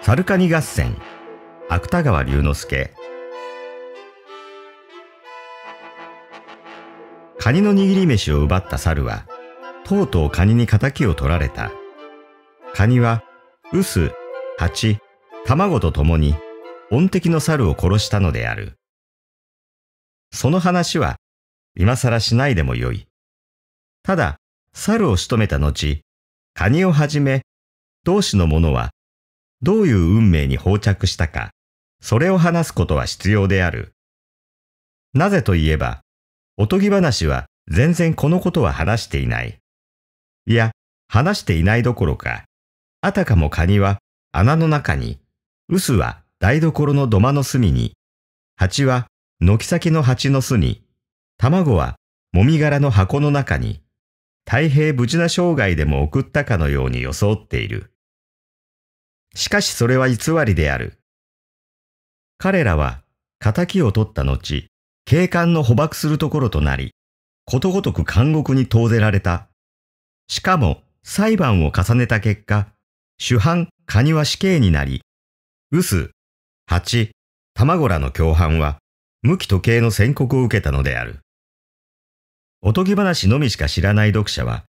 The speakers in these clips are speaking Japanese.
猿カニ合戦、芥川龍之介。カニの握り飯を奪った猿は、とうとうカニに仇を取られた。カニは、臼、蜂、卵と共に、恩敵の猿を殺したのである。その話は、今更しないでもよい。ただ、猿を仕留めた後、カニをはじめ、同種の者は、どういう運命に放着したか、それを話すことは必要である。なぜといえば、おとぎ話は全然このことは話していない。いや、話していないどころか、あたかもカニは穴の中に、臼は台所の土間の隅に、蜂は軒先の蜂の巣に、卵はもみ殻の箱の中に、太平無事な生涯でも送ったかのように装っている。しかしそれは偽りである。彼らは仇を取った後、警官の捕獲するところとなり、ことごとく監獄に投ぜられた。しかも裁判を重ねた結果、主犯カニは死刑になり、臼、蜂、卵らの共犯は無期徒刑の宣告を受けたのである。おとぎ話のみしか知らない読者は、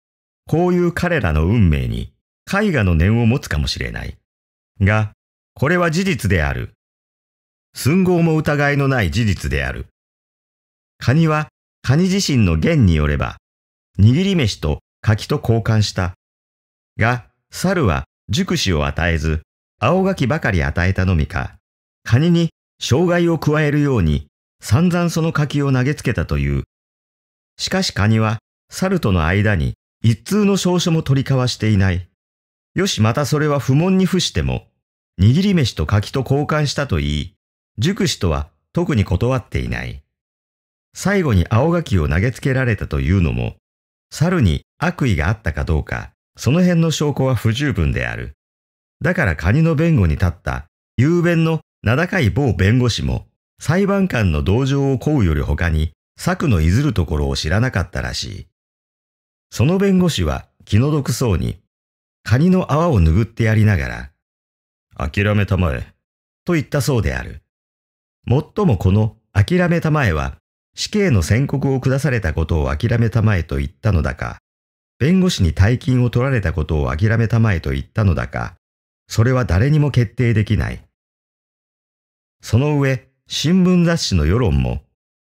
こういう彼らの運命に絵画の念を持つかもしれない。が、これは事実である。寸毫も疑いのない事実である。カニは、カニ自身の言によれば、握り飯と柿と交換した。が、猿は熟子を与えず、青柿ばかり与えたのみか、カニに障害を加えるように、散々その柿を投げつけたという。しかしカニは、猿との間に一通の証書も取り交わしていない。よし、またそれは不問に付しても、握り飯と柿と交換したと言い、熟子とは特に断っていない。最後に青柿を投げつけられたというのも、猿に悪意があったかどうか、その辺の証拠は不十分である。だからカニの弁護に立った雄弁の名高い某弁護士も、裁判官の同情を請うより他に、策のいずるところを知らなかったらしい。その弁護士は気の毒そうに、カニの泡を拭ってやりながら、諦めたまえ、と言ったそうである。もっともこの諦めたまえは、死刑の宣告を下されたことを諦めたまえと言ったのだか、弁護士に大金を取られたことを諦めたまえと言ったのだか、それは誰にも決定できない。その上、新聞雑誌の世論も、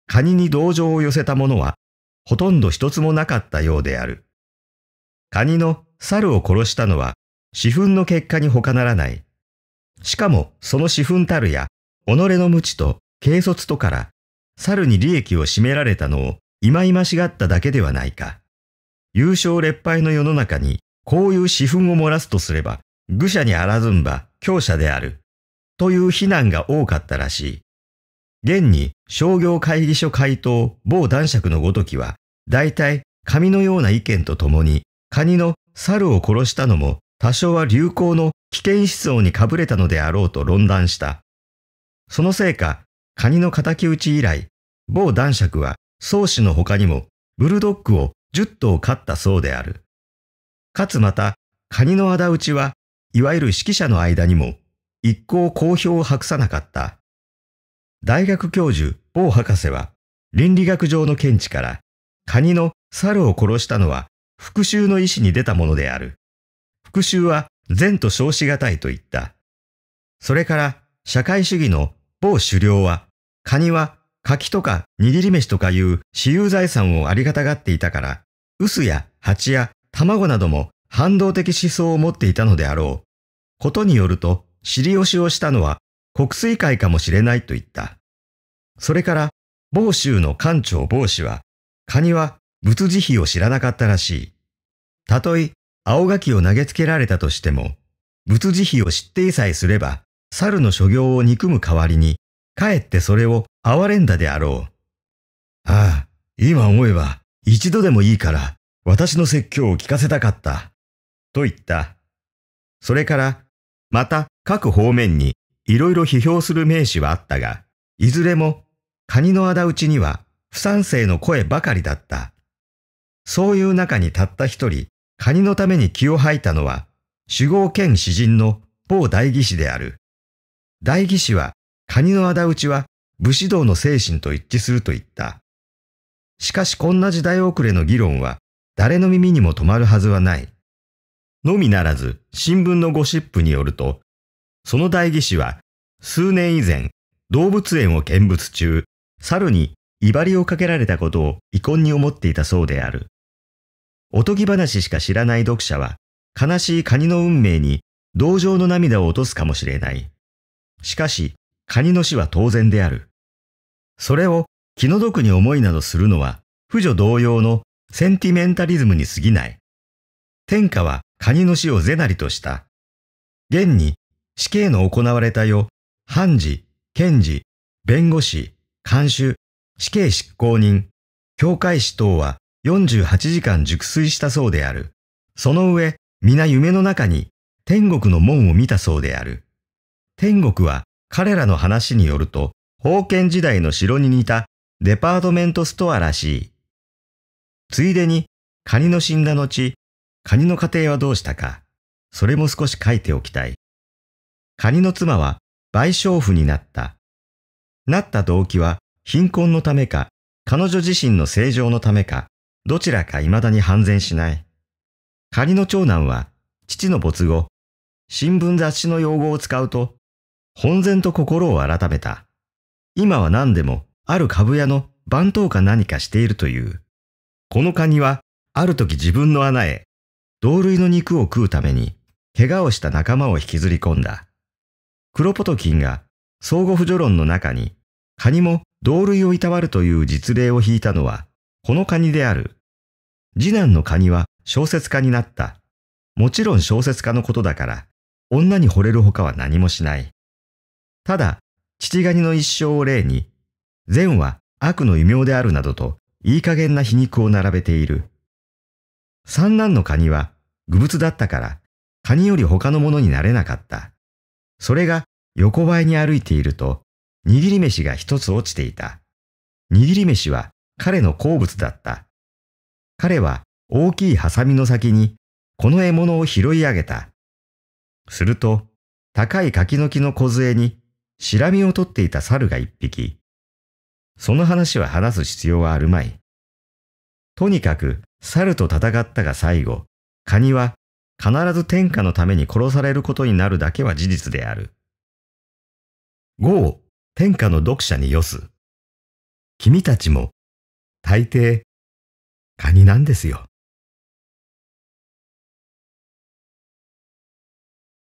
カニに同情を寄せたものは、ほとんど一つもなかったようである。カニの猿を殺したのは、私憤の結果に他ならない。しかも、その私憤たるや、己の無知と軽率とから、猿に利益を占められたのを忌々しがっただけではないか。優勝劣敗の世の中に、こういう私憤を漏らすとすれば、愚者にあらずんば強者である。という非難が多かったらしい。現に商業会議所回答某男爵のごときは、大体紙のような意見とともに、カニの猿を殺したのも多少は流行の危険思想にかぶれたのであろうと論断した。そのせいか、カニの仇討ち以来、某男爵は宗師の他にもブルドッグを10頭飼ったそうである。かつまた、カニの仇討ちは、いわゆる指揮者の間にも一向好評を博さなかった。大学教授某博士は、倫理学上の見地から、カニの猿を殺したのは復讐の意思に出たものである。復讐は善と称しがたいと言った。それから社会主義の某首領は、カニは柿とか握り飯とかいう私有財産をありがたがっていたから、臼や蜂や卵なども反動的思想を持っていたのであろう。ことによると、尻押しをしたのは国粋会かもしれないと言った。それから某州の官庁某氏は、カニは仏慈悲を知らなかったらしい。たとえ青柿を投げつけられたとしても、仏慈悲を知っていさえすれば、猿の所業を憎む代わりに、かえってそれを憐れんだであろう。ああ、今思えば、一度でもいいから、私の説教を聞かせたかった。と言った。それから、また各方面にいろいろ批評する名士はあったが、いずれも、カニの仇討ちには不賛成の声ばかりだった。そういう中にたった一人、カニのために気を吐いたのは、酒豪兼詩人の某代議士である。代議士は、カニの仇討ちは武士道の精神と一致すると言った。しかしこんな時代遅れの議論は誰の耳にも止まるはずはない。のみならず新聞のゴシップによると、その代議士は数年以前動物園を見物中、猿に威張りをかけられたことを遺恨に思っていたそうである。おとぎ話しか知らない読者は悲しいカニの運命に同情の涙を落とすかもしれない。しかしカニの死は当然である。それを気の毒に思いなどするのは、婦女同様のセンティメンタリズムに過ぎない。天下はカニの死を是なりとした。現に死刑の行われた世、判事、検事、弁護士、看守、死刑執行人、教会士等は48時間熟睡したそうである。その上、皆夢の中に天国の門を見たそうである。天国は彼らの話によると、封建時代の城に似たデパートメントストアらしい。ついでに、カニの死んだ後、カニの家庭はどうしたか、それも少し書いておきたい。カニの妻は賠償婦になった。なった動機は貧困のためか、彼女自身の正常のためか、どちらか未だに判然しない。カニの長男は、父の没後、新聞雑誌の用語を使うと、本然と心を改めた。今は何でも、ある株屋の番頭か何かしているという。このカニは、ある時自分の穴へ、同類の肉を食うために、怪我をした仲間を引きずり込んだ。クロポトキンが、相互扶助論の中に、カニも同類をいたわるという実例を引いたのは、このカニである。次男のカニは小説家になった。もちろん小説家のことだから、女に惚れるほかは何もしない。ただ、父ガニの一生を例に、善は悪の異名であるなどといい加減な皮肉を並べている。三男のカニは愚物だったから、カニより他のものになれなかった。それが横ばいに歩いていると、握り飯が一つ落ちていた。握り飯は彼の好物だった。彼は大きいハサミの先にこの獲物を拾い上げた。すると、高い柿の木の梢にしらみを取っていた猿が一匹。その話は話す必要はあるまい。とにかく猿と戦ったが最後、カニは必ず天下のために殺されることになるだけは事実である。5、天下の読者によす。君たちも大抵カニなんですよ。